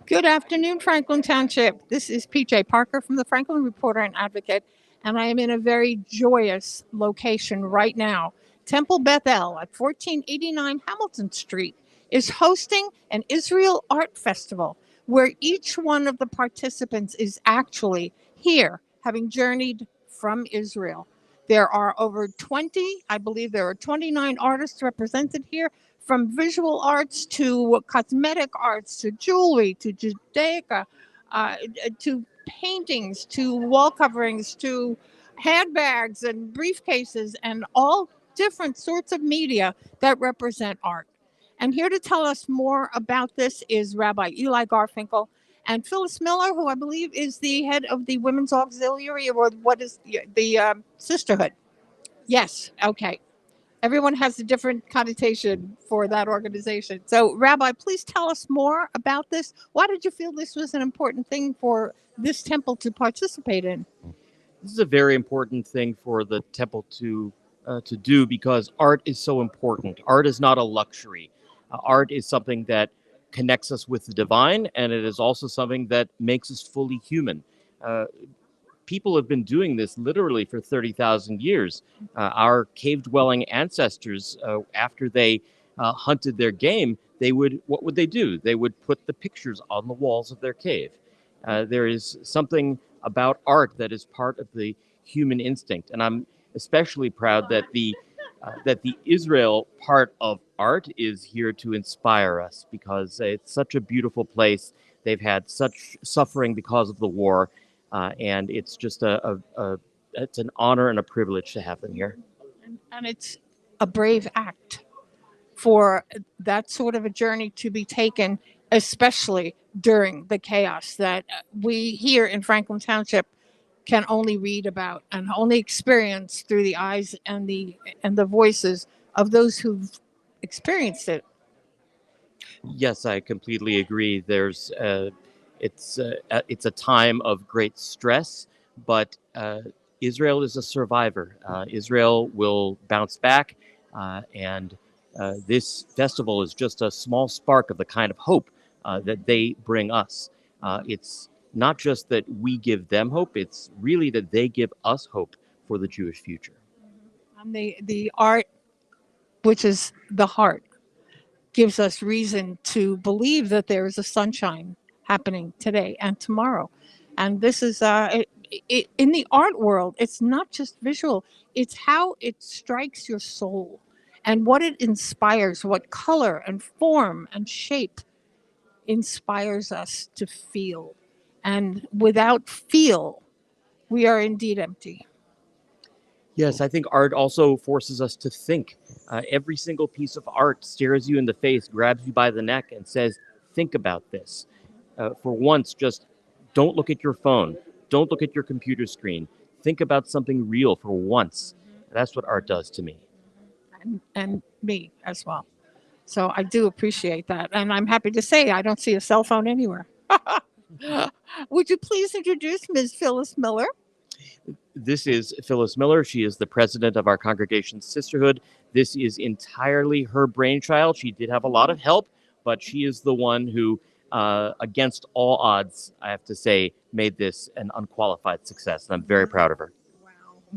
Good afternoon, Franklin Township. This is PJ Parker from the Franklin Reporter and Advocate, and I am in a very joyous location right now. Temple Bethel at 1489 Hamilton Street is hosting an Israel Art Festival where each one of the participants is actually here, having journeyed from Israel. There are over 20, I believe there are 29 artists represented here, from visual arts to cosmetic arts to jewelry to Judaica to paintings to wall coverings to handbags and briefcases and all different sorts of media that represent art. And here to tell us more about this is Rabbi Eli Garfinkel and Phyllis Miller, who I believe is the head of the Women's Auxiliary, or what is the Sisterhood. Yes, okay. Everyone has a different connotation for that organization. So, Rabbi, please tell us more about this. Why did you feel this was an important thing for this temple to participate in? This is a very important thing for the temple to do because art is so important. Art is not a luxury. Art is something that connects us with the divine, and it is also something that makes us fully human. Uh, People have been doing this literally for 30,000 years. Our cave dwelling ancestors, after they hunted their game, what would they do? They would put the pictures on the walls of their cave. There is something about art that is part of the human instinct, and I'm especially proud that the Israel part of art is here to inspire us because it's such a beautiful place. They've had such suffering because of the war, and it's just it's an honor and a privilege to have them here. And it's a brave act for that sort of a journey to be taken, especially during the chaos that we here in Franklin Township can only read about and only experience through the eyes and the voices of those who've experienced it. Yes, I completely agree. It's a time of great stress, but Israel is a survivor. Israel will bounce back, and this festival is just a small spark of the kind of hope that they bring us. It's not just that we give them hope; it's really that they give us hope for the Jewish future. And the art, which is the heart, gives us reason to believe that there is a sunshine happening today and tomorrow. And this is in the art world, it's not just visual, it's how it strikes your soul and what it inspires, what color and form and shape inspires us to feel. And without feel, we are indeed empty. Yes, I think art also forces us to think. Every single piece of art stares you in the face, grabs you by the neck, and says, think about this. For once, just don't look at your phone. Don't look at your computer screen. Think about something real for once. That's what art does to me. And me as well. So I do appreciate that. And I'm happy to say I don't see a cell phone anywhere. Would you please introduce Ms. Phyllis Miller? This is Phyllis Miller. She is the president of our congregation's sisterhood. This is entirely her brainchild. She did have a lot of help, but she is the one who, against all odds, I have to say, made this an unqualified success. And I'm very proud of her.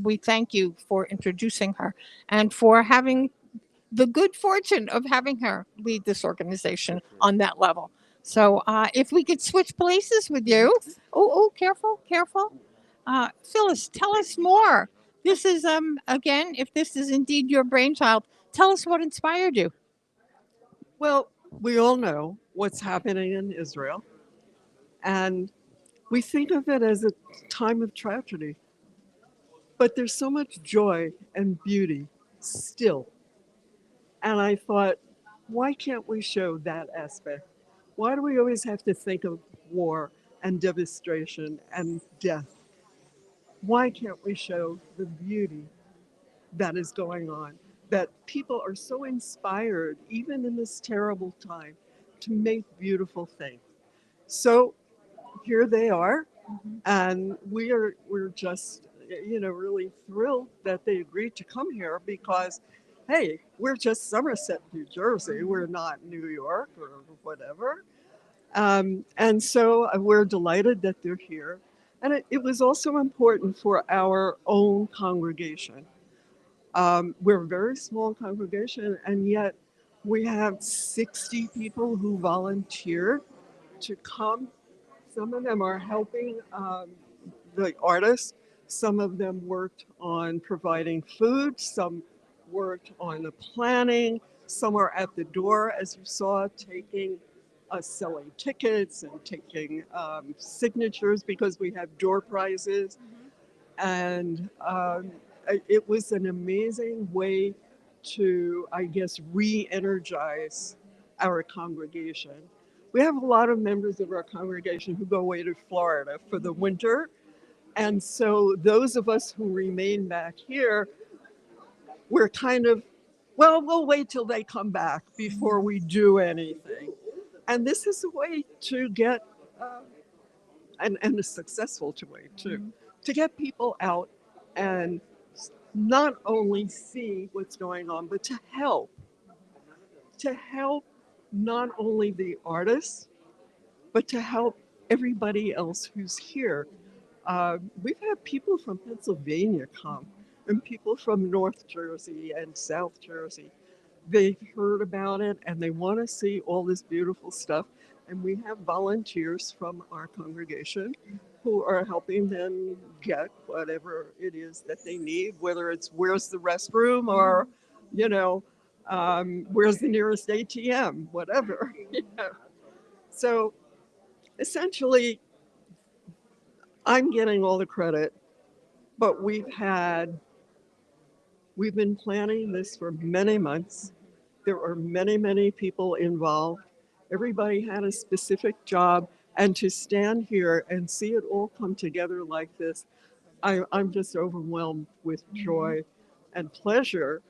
We thank you for introducing her and for having the good fortune of having her lead this organization on that level. So, if we could switch places with you. Oh, careful, careful. Phyllis, tell us more. This is, again, if this is indeed your brainchild, tell us what inspired you. Well, we all know what's happening in Israel, and we think of it as a time of tragedy. But there's so much joy and beauty still. And I thought, why can't we show that aspect? Why do we always have to think of war and devastation and death? Why can't we show the beauty that is going on? That people are so inspired, even in this terrible time, to make beautiful things. So here they are, and we're just really thrilled that they agreed to come here because, hey, we're just Somerset, New Jersey. We're not New York or whatever. And so we're delighted that they're here. And it was also important for our own congregation. We're a very small congregation, and yet we have 60 people who volunteered to come. Some of them are helping the artists. Some of them worked on providing food. Some worked on the planning. Some are at the door, as you saw, taking selling tickets and taking signatures because we have door prizes. And it was an amazing way to, I guess, re energize our congregation. We have a lot of members of our congregation who go away to Florida for the winter. And so those of us who remain back here, we're kind of, well, we'll wait till they come back before we do anything. And this is a way to get, and a successful way too, to get people out and not only see what's going on, but to help not only the artists, but to help everybody else who's here. We've had people from Pennsylvania come and people from North Jersey and South Jersey. They've heard about it and they want to see all this beautiful stuff. And we have volunteers from our congregation who are helping them get whatever it is that they need, whether it's where's the restroom or, you know, where's the nearest ATM, whatever. Yeah. So essentially, I'm getting all the credit, but we've been planning this for many months. There are many, many people involved. Everybody had a specific job, and to stand here and see it all come together like this, I'm just overwhelmed with joy and pleasure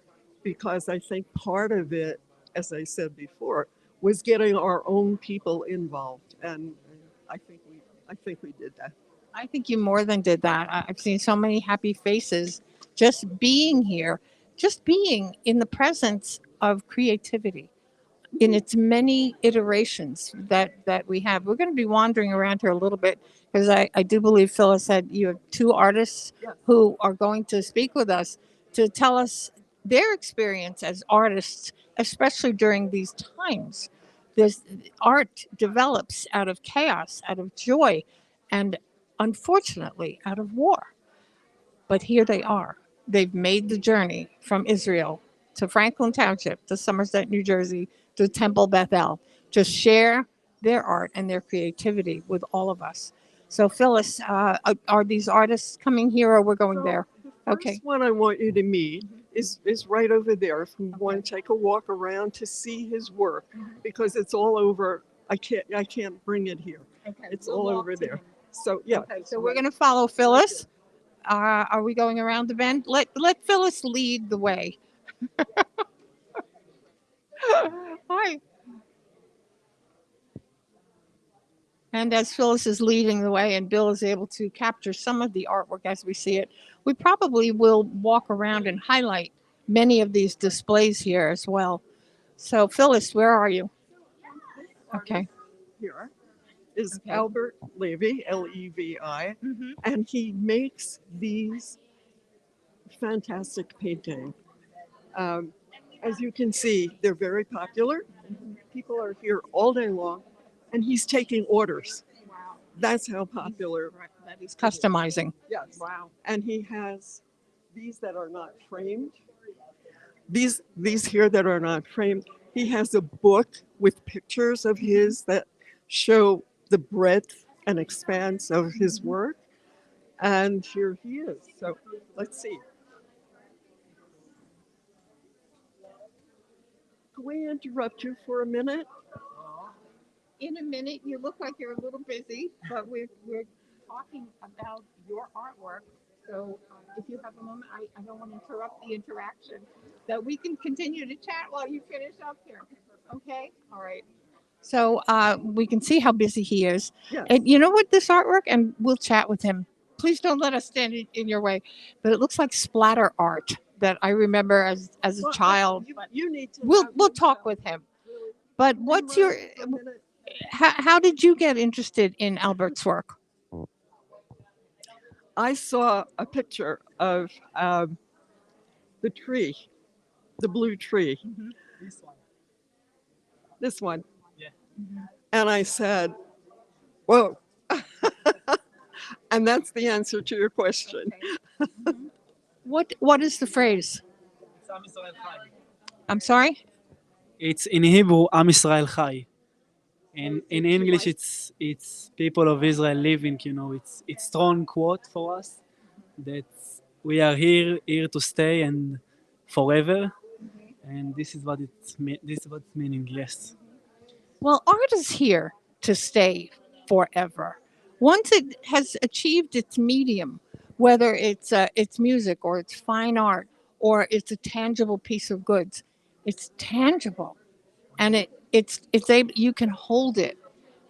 because I think part of it, as I said before, was getting our own people involved, and I think we did that. I think you more than did that. I've seen so many happy faces just being here, just being in the presence of creativity in its many iterations that we have. We're going to be wandering around here a little bit because I do believe Phyllis said you have two artists Yes. who are going to speak with us to tell us their experience as artists, especially during these times. This art develops out of chaos, out of joy, and unfortunately out of war. But here they are. They've made the journey from Israel to Franklin Township to Somerset, New Jersey to Temple Bethel to share their art and their creativity with all of us. So, Phyllis, are these artists coming here or we're going there? The Okay. first one I want you to meet is right over there. If you want to take a walk around to see his work, because it's all over. I can't bring it here. Okay. It's all over there. So yeah. Okay, so we're going to follow Phyllis. Are we going around the bend? Let Phyllis lead the way. Hi. And as Phyllis is leading the way and Bill is able to capture some of the artwork as we see it, we probably will walk around and highlight many of these displays here as well. So, Phyllis, where are you? Okay. Here is Okay. Albert Levy, Levi, Mm-hmm. and he makes these fantastic paintings. Um, as you can see, they're very popular. People are here all day long, and he's taking orders. Wow. That's how popular. That he's customizing. Yes. Wow. And he has these that are not framed. These here that are not framed. He has a book with pictures of his that show the breadth and expanse of his work. And here he is. So let's see. Can we interrupt you for a minute? In a minute, you look like you're a little busy, but we're talking about your artwork. So if you have a moment, I don't want to interrupt the interaction, that we can continue to chat while you finish up here. Okay? All right. So we can see how busy he is. Yes. And you know what, this artwork, and we'll chat with him. Please don't let us stand in your way. But it looks like splatter art that I remember as a Well, child. you need to. We'll have we'll him talk tell with him. really. But Can you what's run your a minute? how did you get interested in Albert's work? I saw a picture of the tree, the blue tree, This one. this one, Yeah. and I said, "Whoa!" And that's the answer to your question. What is the phrase? It's Am Israel Chai. I'm sorry. It's in Hebrew, Am Israel Chai. In English, it's people of Israel living. You know, it's strong quote for us that we are here to stay and forever. And this is what this is what's meaning. Yes. Well, art is here to stay forever. Once it has achieved its medium, whether it's music or it's fine art or it's a tangible piece of goods, it's tangible, and it's able, you can hold it.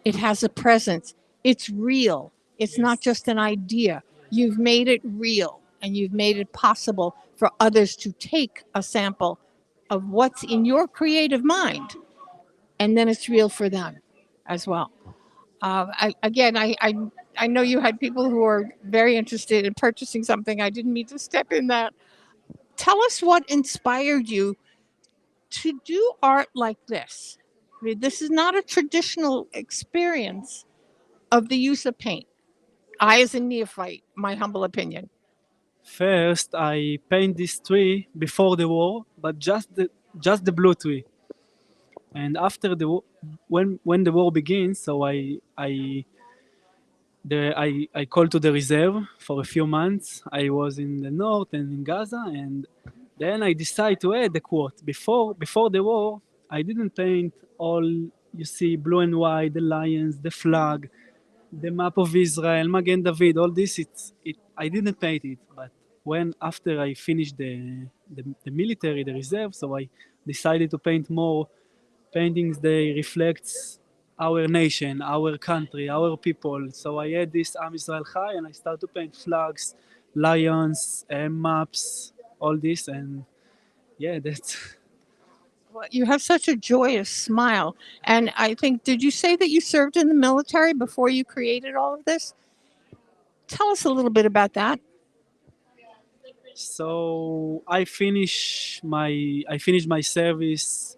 It has a presence. It's real. It's not just an idea. You've made it real, and you've made it possible for others to take a sample of what's in your creative mind, and then it's real for them as well. I know you had people who are very interested in purchasing something. I didn't mean to step in that. Tell us what inspired you to do art like this. I mean, this is not a traditional experience of the use of paint. I, as a neophyte, my humble opinion. First, I paint this tree before the war, but just the blue tree. And after when the war begins, so I called to the reserve for a few months. I was in the north and in Gaza, and then I decided to add the quote. Before the war, I didn't paint all you see blue and white, the lions, the flag, the map of Israel, Magen David, all this. I didn't paint it, but when after I finished the military, the reserve, so I decided to paint more paintings. They reflects our nation, our country, our people. So I had this Am Israel Chai, and I started to paint flags, lions, maps, all this, and yeah, that's Well, you have such a joyous smile. And I think, did you say that you served in the military before you created all of this? Tell us a little bit about that. so I finished my service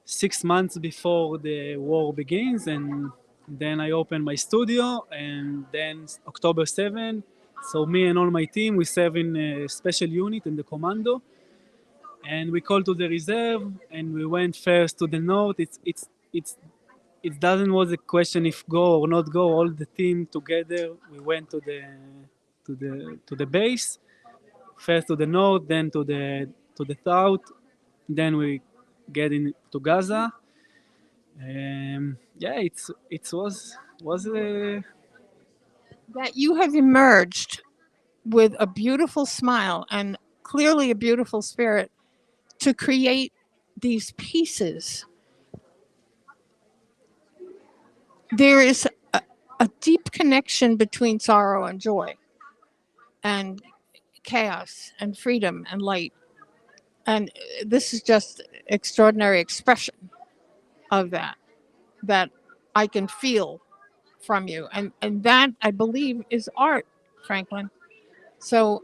6 months before the war begins, and then I opened my studio, and then October 7. So me and all my team, we serve in a special unit in the commando, and we called to the reserve, and we went first to the north. It doesn't was a question if go or not go. All the team together, we went to the base, first to the north, then to the south, then we get into Gaza. Yeah, it was That you have emerged with a beautiful smile and clearly a beautiful spirit to create these pieces. There is a deep connection between sorrow and joy, and chaos and freedom and light. And this is just extraordinary expression of that I can feel from you. And that, I believe, is art, Franklin. So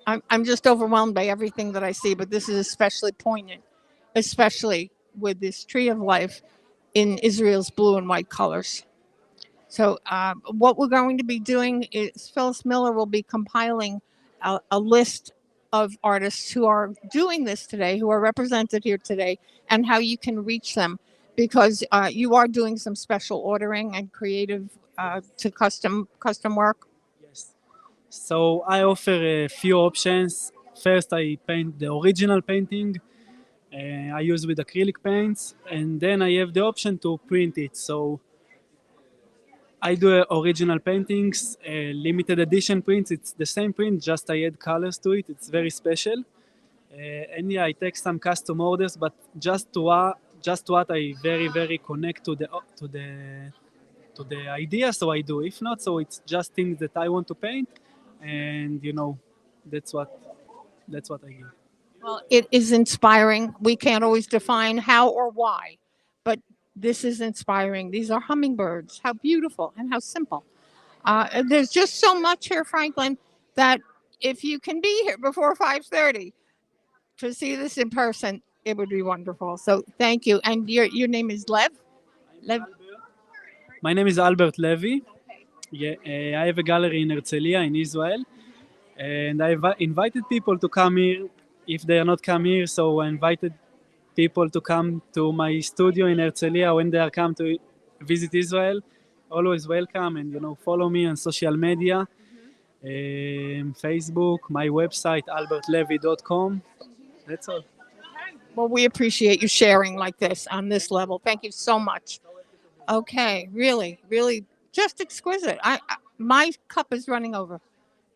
I'm just overwhelmed by everything that I see, but this is especially poignant, especially with this tree of life in Israel's blue and white colors. So, what we're going to be doing is Phyllis Miller will be compiling a list of artists who are doing this today, who are represented here today, and how you can reach them, because you are doing some special ordering and creative to custom work. yes. So I offer a few options. First, I paint the original painting. I use with acrylic paints, and then I have the option to print it. So I do original paintings, limited edition prints. It's the same print, just I add colors to it. It's very special. And yeah, I take some custom orders, but just what I very connect to the idea, so I do. If not, so it's just things that I want to paint, and that's what I give. Well, it is inspiring. We can't always define how or why, but This is inspiring. These are hummingbirds. How beautiful and how simple. There's just so much here, Franklin, that if you can be here before 5:30 to see this in person, it would be wonderful. So thank you. And your name is Lev? Lev. My name is Albert Levy. Yeah, I have a gallery in Herzliya in Israel, and I invited people to come here if they are not come here. So I invited people to come to my studio in Herzliya when they are come to visit Israel. Always welcome, and follow me on social media, Facebook, my website albertlevy.com. That's all. Well, we appreciate you sharing like this on this level. Thank you so much. Okay, really, really, just exquisite. My cup is running over.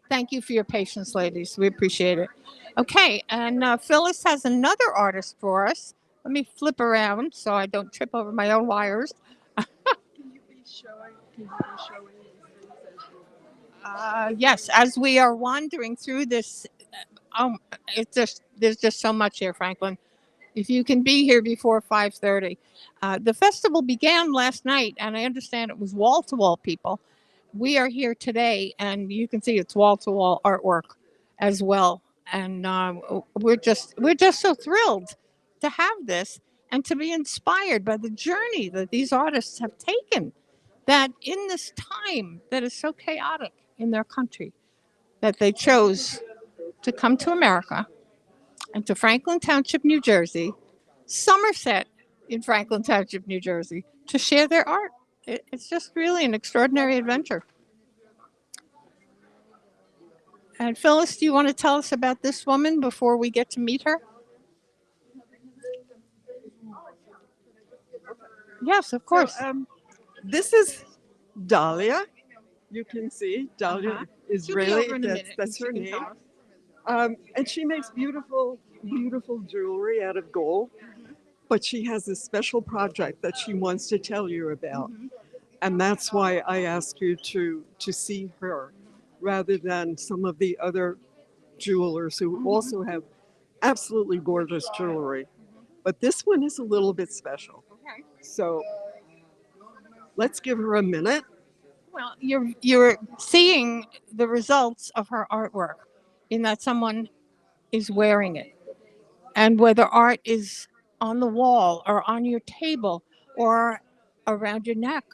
Thank you for your patience, ladies. We appreciate it. Okay, and Phyllis has another artist for us. Let me flip around so I don't trip over my own wires. Yes, as we are wandering through this, there's just so much here, Franklin. If you can be here before 5:30, the festival began last night, and I understand it was wall to wall people. We are here today, and you can see it's wall to wall artwork as well. And we're just so thrilled to have this and to be inspired by the journey that these artists have taken. That in this time that is so chaotic in their country, that they chose to come to America and to Franklin Township, New Jersey, Somerset in Franklin Township, New Jersey, to share their art. It's just really an extraordinary adventure. And Phyllis, do you want to tell us about this woman before we get to meet her? Yes, of course. This is Dahlia. You can see Dahlia Israeli. That's her name. And she makes beautiful, beautiful jewelry out of gold. But she has a special project that she wants to tell you about. And that's why I asked you to see her rather than some of the other jewelers who also have absolutely gorgeous jewelry. But this one is a little bit special. Okay. So let's give her a minute. Well, you're seeing the results of her artwork in that someone is wearing it. And whether art is on the wall or on your table or around your neck,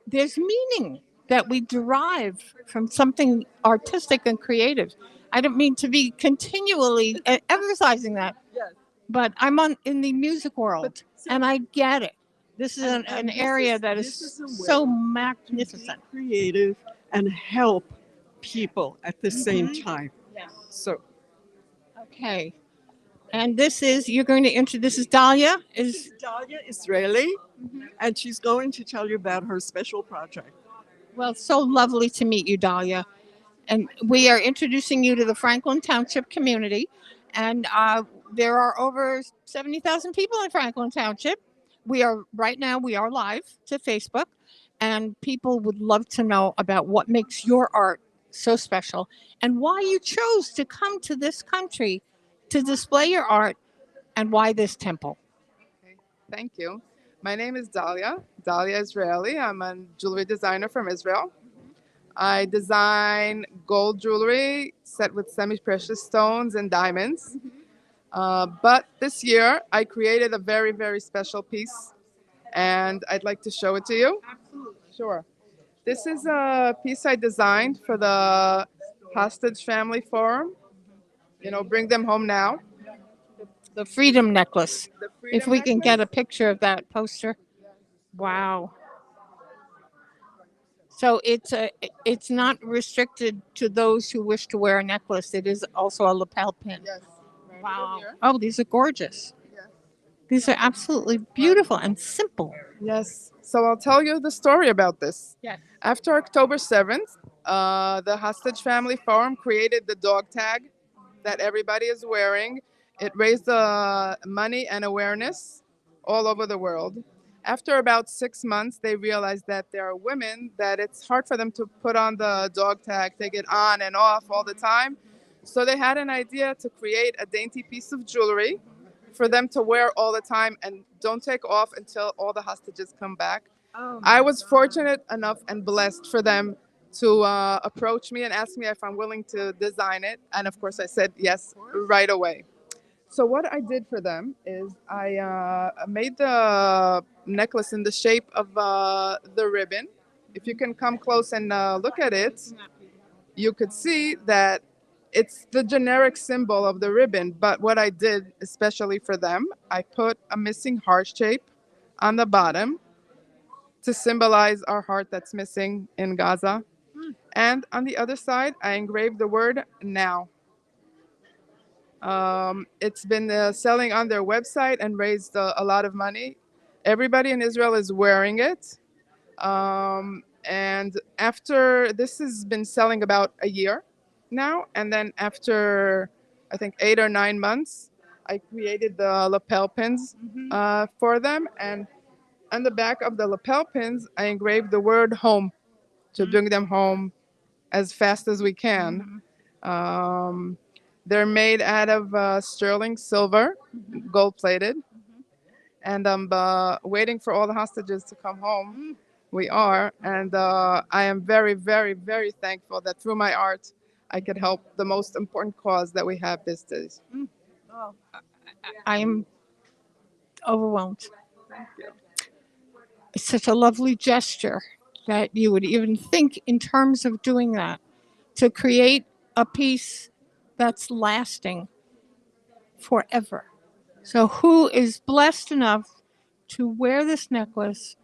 there's meaning that we derive from something artistic and creative. I don't mean to be continually emphasizing that, Yes. but I'm in the music world and I get it. This is an area that is so magnificent. Creative and help people at the same time. Yes. So Okay. And this is, you're going to introduce, this is Dahlia? this is Dahlia Israeli, and she's going to tell you about her special project. Well, it's so lovely to meet you, Dahlia. And we are introducing you to the Franklin Township community. And there are over 70,000 people in Franklin Township. Right now, we are live to Facebook. And people would love to know about what makes your art so special and why you chose to come to this country to display your art and why this temple. Okay, thank you. My name is Dahlia Israeli. I'm a jewelry designer from Israel. I design gold jewelry set with semi-precious stones and diamonds. But this year, I created a very, very special piece, and I'd like to show it to you. Absolutely. Sure. This is a piece I designed for the Hostage Family Forum. Bring them home now. The Freedom Necklace. The If Freedom we can get a Necklace. picture of that poster. Wow. So it's not restricted to those who wish to wear a necklace. It is also a lapel pin. Yes. Right Wow. here. Oh, these are gorgeous. Yes. These are absolutely beautiful and simple. Yes. So I'll tell you the story about this. Yes. After October 7th, the Hostage Family Forum created the dog tag that everybody is wearing. It raised money and awareness all over the world. After about 6 months, they realized that there are women that it's hard for them to put on the dog tag, take it on and off all the time. So they had an idea to create a dainty piece of jewelry for them to wear all the time and don't take off until all the hostages come back. Oh, I was fortunate enough and blessed for them to approach me and ask me if I'm willing to design it. And of course, I said yes right away. So what I did for them is I made the necklace in the shape of the ribbon. If you can come close and look at it, you could see that it's the generic symbol of the ribbon. But what I did, especially for them, I put a missing heart shape on the bottom to symbolize our heart that's missing in Gaza. And on the other side, I engraved the word now. It's been selling on their website and raised a lot of money. Everybody in Israel is wearing it. And after this has been selling about a year now, and then after I think 8 or 9 months, I created the lapel pins for them. And on the back of the lapel pins, I engraved the word home to bring them home as fast as we can. Um, they're made out of sterling silver, gold plated. And I'm waiting for all the hostages to come home. We are. And I am very, very, very thankful that through my art, I could help the most important cause that we have these days. I am overwhelmed. It's such a lovely gesture that you would even think in terms of doing that, to create a piece that's lasting forever. So, who is blessed enough to wear this necklace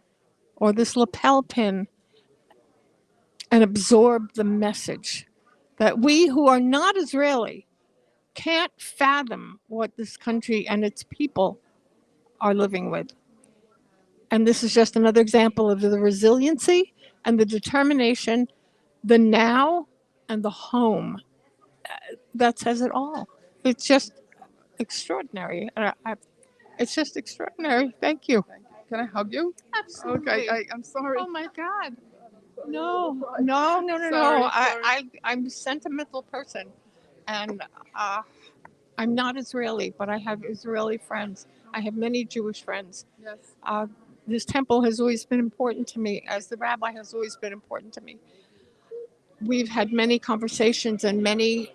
or this lapel pin and absorb the message that we who are not Israeli can't fathom what this country and its people are living with? And this is just another example of the resiliency and the determination, the now and the home that says it all. It's just extraordinary. It's just extraordinary. Thank you. Can I hug you? Absolutely. Okay, I'm sorry. Oh my God. No, no, no, no, Sorry, no. sorry. I'm a sentimental person, and I'm not Israeli, but I have Israeli friends. I have many Jewish friends. Yes. This temple has always been important to me, as the rabbi has always been important to me. We've had many conversations and many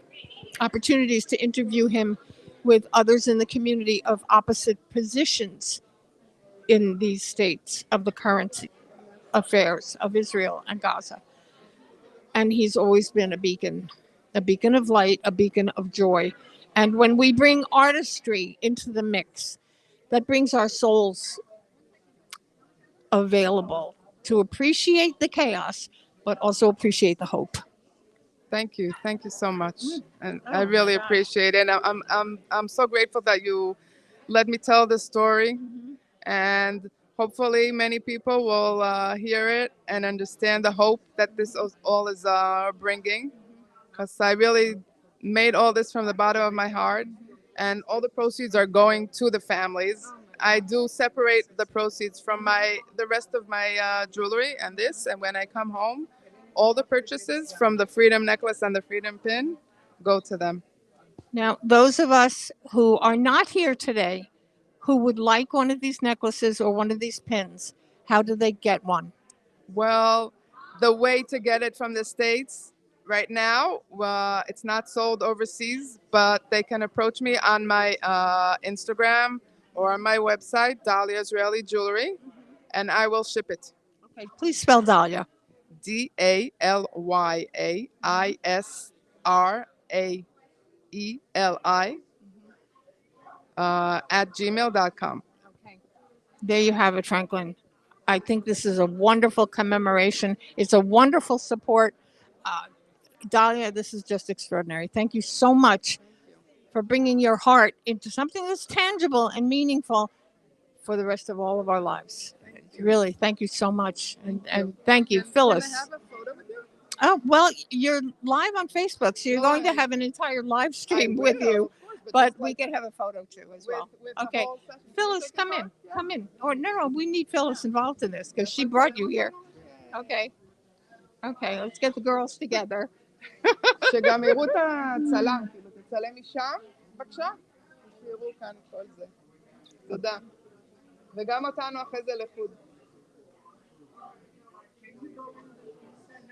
opportunities to interview him with others in the community of opposite positions in these states of the current affairs of Israel and Gaza. And he's always been a beacon of light, a beacon of joy. And when we bring artistry into the mix, that brings our souls available to appreciate the chaos, but also appreciate the hope. Thank you so much, and Oh I my really God. appreciate it. And I'm so grateful that you let me tell this story, and hopefully many people will hear it and understand the hope that this all is bringing. Because I really made all this from the bottom of my heart, and all the proceeds are going to the families. I do separate the proceeds from the rest of my jewelry and this, and when I come home, all the purchases from the freedom necklace and the freedom pin go to them. Now, those of us who are not here today, who would like one of these necklaces or one of these pins, how do they get one? Well, the way to get it from the States right now, it's not sold overseas, but they can approach me on my Instagram or on my website, Dahlia Israeli Jewelry, and I will ship it. Okay, please spell Dahlia. DALYAISRAELI at gmail.com. Okay. There you have it, Franklin. I think this is a wonderful commemoration. It's a wonderful support. Uh, Dahlia, this is just extraordinary. Thank you so much for bringing your heart into something that's tangible and meaningful for the rest of all of our lives. Really, thank you so much. And thank you, Phyllis. Can I have a photo with you? Oh, well, you're live on Facebook, so you're going to have an entire live stream with you. But we can have a photo too as well. Okay. Phyllis, come in. Come in. Or no, we need Phyllis involved in this because she brought you here. Okay. Okay, let's get the girls together. שגם יראו את הצלם, כאילו תצלם משם, בבקשה, שיראו כאן את כל זה. תודה. וגם אותנו אחרי זה לחוד.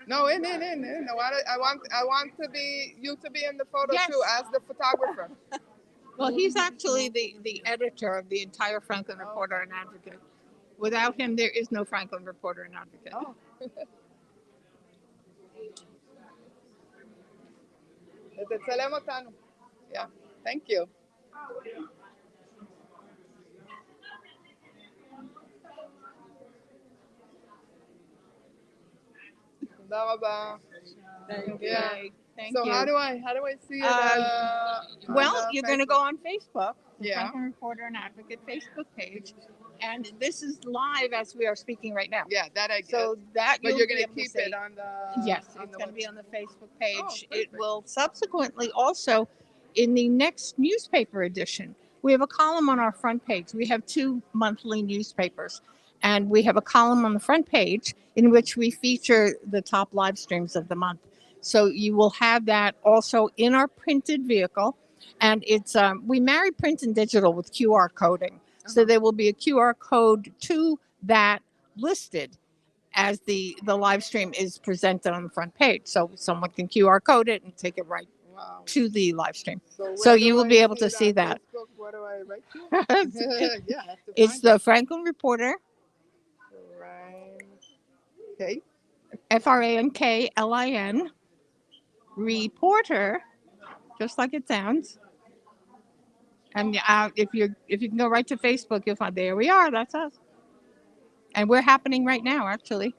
No, in. I want to be you to be in the photo Yes. too as the photographer. Well, he's actually the editor of the entire Franklin Reporter and Advocate. Without him, there is no Franklin Reporter and Advocate. Oh. תצלם אותנו. Yeah, thank you. תודה רבה. Okay, thank So you. how do I see it? Well, on you're going to go on Facebook, the Yeah. Franklin Reporter and Advocate Facebook page, and this is live as we are speaking right now. Yeah, that I guess. So that but you'll you're be gonna able to keep see. it on the. Yes, on it's the going to be website. on the Facebook page. It perfect. will subsequently also in the next newspaper edition. We have a column on our front page. We have 2 monthly newspapers, and we have a column on the front page in which we feature the top live streams of the month. So you will have that also in our printed vehicle, and it's we marry print and digital with QR coding. So there will be a QR code to that listed as the live stream is presented on the front page. So someone can QR code it and take it right Wow. to the live stream. So So where you do will I be able to it see on that. Facebook? What do I write to? Yeah, I have to It's find the Franklin Reporter, it. Right. Okay. FRANKLIN, Reporter, just like it sounds. And if you can go right to Facebook, you'll find there we are. That's us, and we're happening right now. Actually,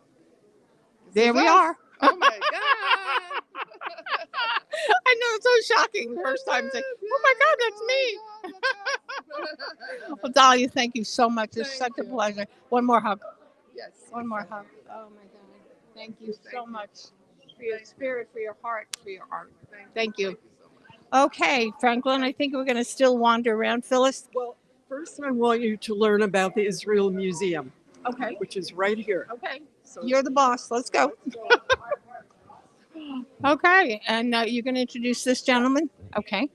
This there is we us. are. Oh my god. I know it's so shocking the first time saying, "Oh my God, that's me." me. Well, Dahlia, thank you so much. It's Thank such a you. pleasure. One more hug. Yes. One more hug. Oh my God. Thank you so Thank you. much for your spirit, for your heart, for your art. Thank you. you. Thank you so much. Okay, Franklin, I think we're going to still wander around. Phyllis? Well, first I want you to learn about the Israel Museum, Okay. which is right here. Okay. So You're the boss. Let's go. Okay. And you're going to introduce this gentleman? Okay.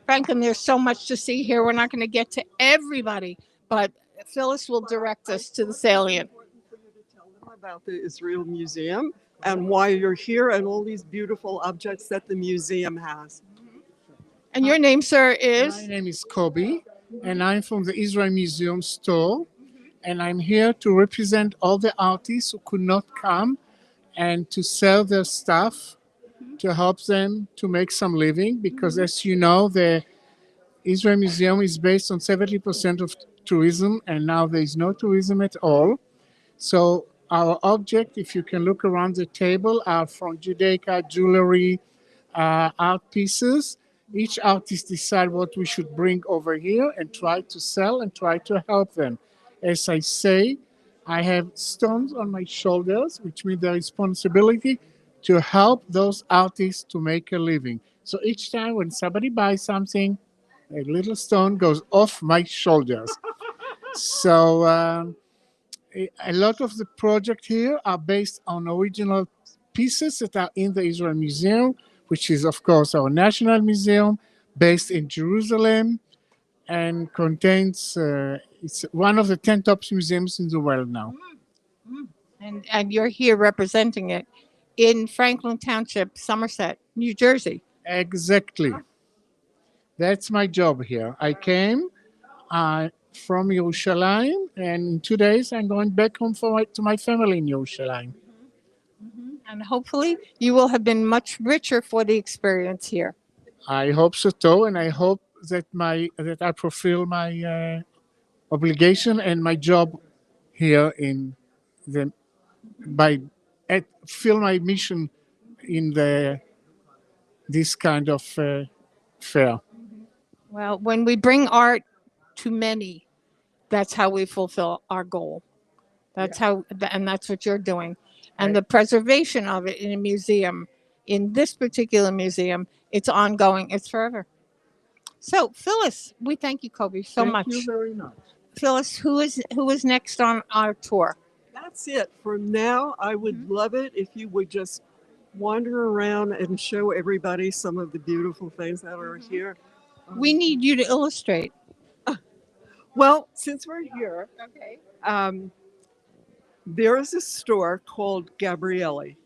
Franklin, there's so much to see here. We're not going to get to everybody, but Phyllis will direct us to the salient. For you to tell them about the Israel Museum and why you're here and all these beautiful objects that the museum has. And your name, sir, My is? name is Kobe, and I'm from the Israel Museum store. And I'm here to represent all the artists who could not come and to sell their stuff to help them to make some living. Because as you know, the Israel Museum is based on 70% of tourism, and now there is no tourism at all. So our object, if you can look around the table, are from Judaica, jewelry, art pieces. Each artist decide what we should bring over here and try to sell and try to help them. As I say, I have stones on my shoulders, which means the responsibility to help those artists to make a living. So each time when somebody buys something, a little stone goes off my shoulders. So a lot of the project here are based on original pieces that are in the Israel Museum, which is of course our national museum based in Jerusalem and contains, it's one of the 10 top museums in the world now. And you're here representing it in Franklin Township, Somerset, New Jersey. Exactly. That's my job here. I came from Yerushalayim, and in 2 days I'm going back home to my family in Yerushalayim. And hopefully you will have been much richer for the experience here. I hope so too, and I hope that I fulfill my obligation and my job here in the fill my mission in this kind of fair. Well, when we bring art to many, that's how we fulfill our goal. That's and that's what you're doing. And the preservation of it in a museum, in this particular museum, it's ongoing. It's forever. So, Phyllis, we thank you, Kobe, so much. Thank you very much. Phyllis, who is next on our tour? That's it. For now, I would love it if you would just wander around and show everybody some of the beautiful things that are here. We need you to illustrate. Well, since we're here, Okay. there is a store called Gabrielli.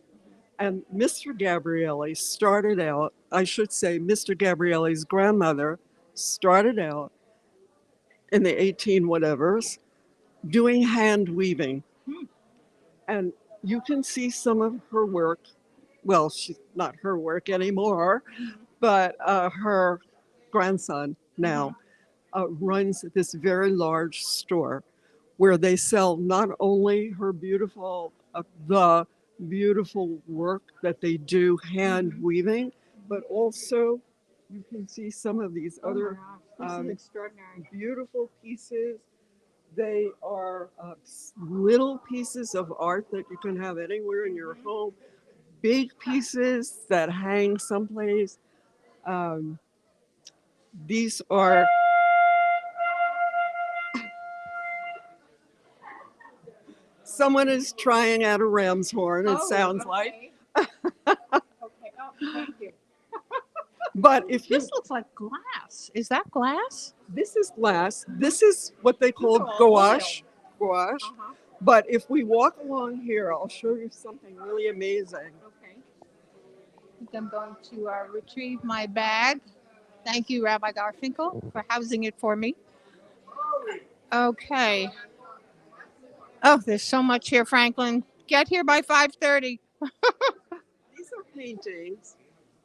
And Mr. Gabrielli started out, I should say, Mr. Gabrielli's grandmother started out in the 18 whatevers doing hand weaving. And you can see some of her work. Well, she's not her work anymore, but her grandson now runs this very large store where they sell not only her beautiful, the beautiful work that they do hand weaving, but also you can see some of these other This is extraordinary. beautiful pieces. They are little pieces of art that you can have anywhere in your home, big pieces that hang someplace. Um, these are someone is trying out a ram's horn, it sounds like. Okay. Oh, thank you. But if you, This looks like glass. Is that glass? this is glass, this is what they call call it gouache. Gouache. Uh-huh. But if we walk along here, I'll show you something really amazing. Okay. I think I'm going to retrieve my bag. Thank you, Rabbi Garfinkel, for housing it for me. Okay. Oh, there's so much here, Franklin. Get here by 5:30. These are paintings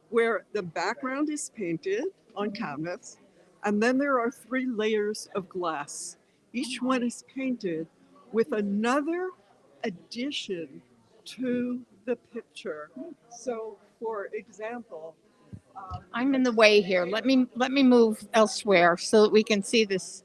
where the background is painted on canvas, and then there are 3 layers of glass. Each one is painted with another addition to the picture. So, for example, I'm in the way here. Let me move elsewhere so that we can see this.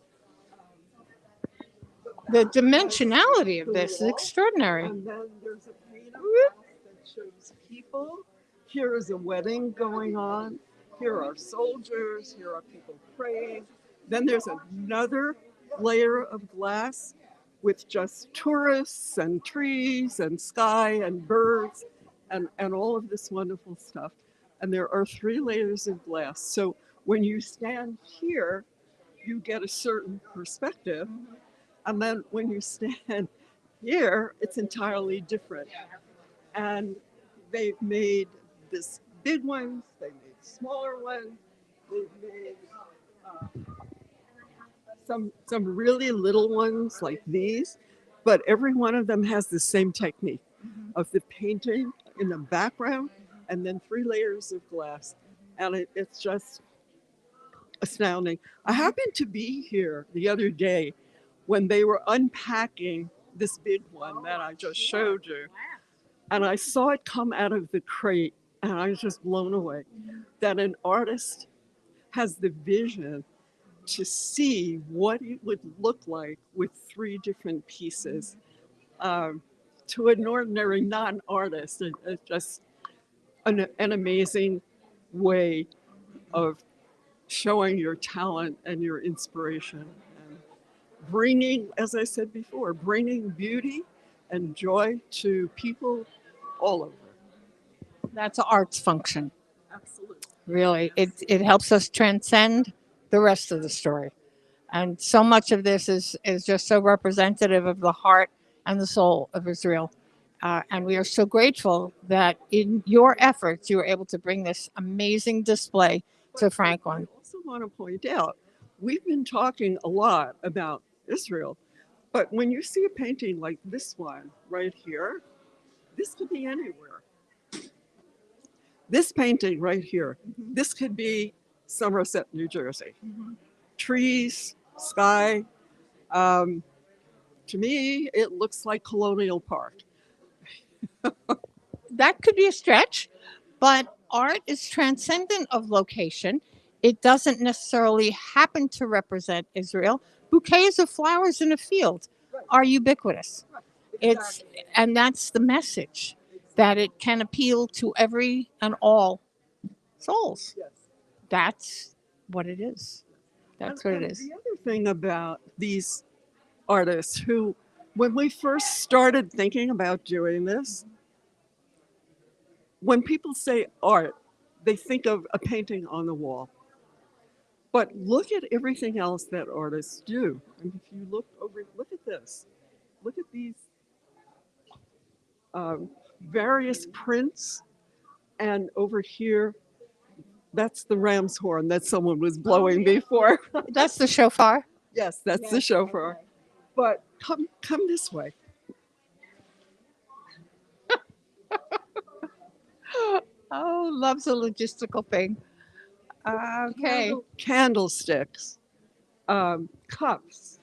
The dimensionality of this is extraordinary. and then there's a pane of glass that shows people. Here is a wedding going on. Here are soldiers. Here are people praying. Then there's another layer of glass with just tourists and trees and sky and birds and all of this wonderful stuff. And there are 3 layers of glass. So when you stand here, you get a certain perspective. And then when you stand here, it's entirely different. And they've made this big ones, they've made smaller ones, they've made some really little ones like these, but every one of them has the same technique of the painting in the background and then 3 layers of glass. And it's just astounding. I happened to be here the other day when they were unpacking this big one that I just showed you. And I saw it come out of the crate, and I was just blown away that an artist has the vision to see what it would look like with 3 different pieces. To an ordinary non-artist, it's just an amazing way of showing your talent and your inspiration. And bringing, as I said before, bringing beauty and joy to people all over. That's art's function. Absolutely. Really, it helps us transcend the rest of the story, and so much of this is just so representative of the heart and the soul of Israel. And we are so grateful that in your efforts you were able to bring this amazing display to Franklin. I also want to point out, we've been talking a lot about Israel, but when you see a painting like this one right here, this could be anywhere. This painting right here, this could be Somerset, New Jersey. Trees, sky. To me, it looks like Colonial Park. That could be a stretch, but art is transcendent of location. It doesn't necessarily happen to represent Israel. Bouquets of flowers in a field are ubiquitous. And that's the message, that it can appeal to every and all souls. Yes. That's what it is. That's what it is. The other thing about these artists who, when we first started thinking about doing this, when people say art, they think of a painting on the wall. But look at everything else that artists do. And if you look at this. Look at these various prints. And over here, that's the ram's horn that someone was blowing before. That's the shofar. Yes, that's the shofar. But come this way. Oh, love's a logistical thing. Okay. Candlesticks, cups,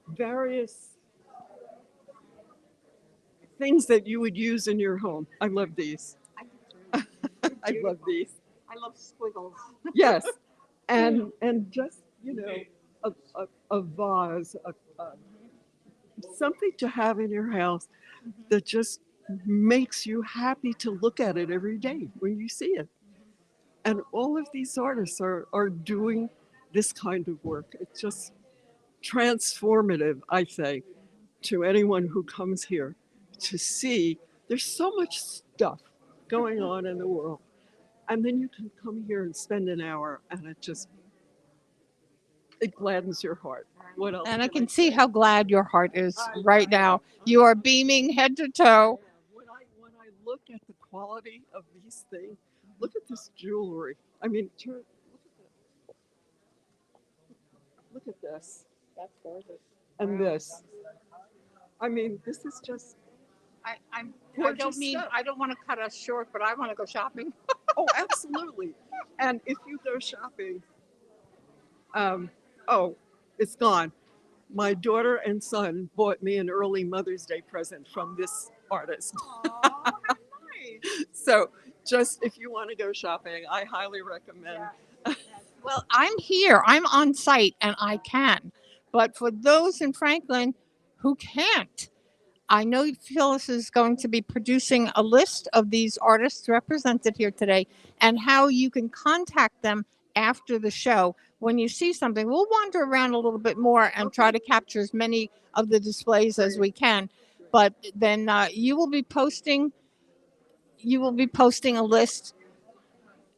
various things that you would use in your home. I love these. I love these. I love squiggles. Yes, and just a vase, something to have in your house that just makes you happy to look at it every day when you see it. And all of these artists are doing this kind of work. It's just transformative, I say, to anyone who comes here to see there's so much stuff going on in the world. And then you can come here and spend an hour and it gladdens your heart. What else? And I can see how glad your heart is right now. You are beaming head to toe. When I look at the quality of these things, look at this jewelry. I mean, look at this. That's gorgeous. And this. I mean, this is just I gorgeous stuff. I don't want to cut us short, but I want to go shopping. Oh, absolutely. And if you go shopping, it's gone. My daughter and son bought me an early Mother's Day present from this artist. Aw, nice. So just if you want to go shopping, I highly recommend. Well, I'm here. I'm on site and I can. But for those in Franklin who can't, I know Phyllis is going to be producing a list of these artists represented here today and how you can contact them after the show. When you see something, we'll wander around a little bit more and try to capture as many of the displays as we can. But then you will be posting a list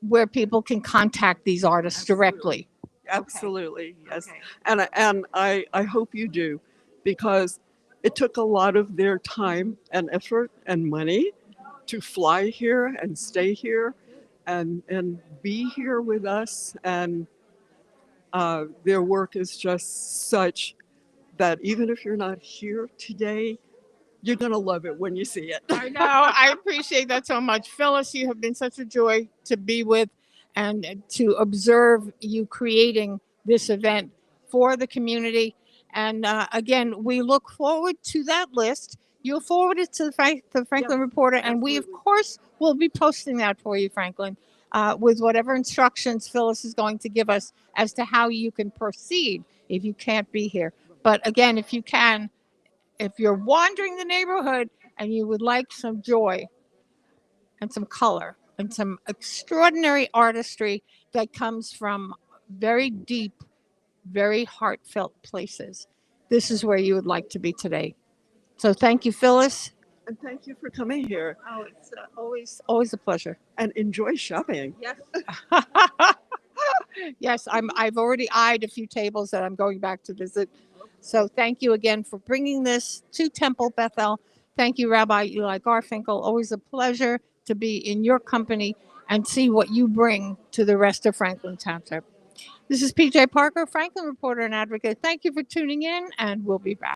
where people can contact these artists directly. Absolutely, yes. Okay. And I hope you do, because it took a lot of their time and effort and money to fly here and stay here and be here with us. And their work is just such that even if you're not here today, you're going to love it when you see it. I know. I appreciate that so much. Phyllis, you have been such a joy to be with and to observe you creating this event for the community. And again, we look forward to that list. You'll forward it to the Franklin Reporter, and we, of absolutely. course, will be posting that for you, Franklin, with whatever instructions Phyllis is going to give us as to how you can proceed if you can't be here. But again, if you can, if you're wandering the neighborhood and you would like some joy and some color and some extraordinary artistry that comes from very deep, very heartfelt places, this is where you would like to be today. So thank you, Phyllis. And thank you for coming here Oh, it's always a pleasure. and enjoy shopping. Yes. Yes, I've already eyed a few tables that I'm going back to visit. So thank you again for bringing this to Temple Bethel. Thank you, Rabbi Eli Garfinkel. Always a pleasure to be in your company and see what you bring to the rest of Franklin Township. This is PJ Parker, Franklin Reporter and Advocate. Thank you for tuning in, and we'll be back.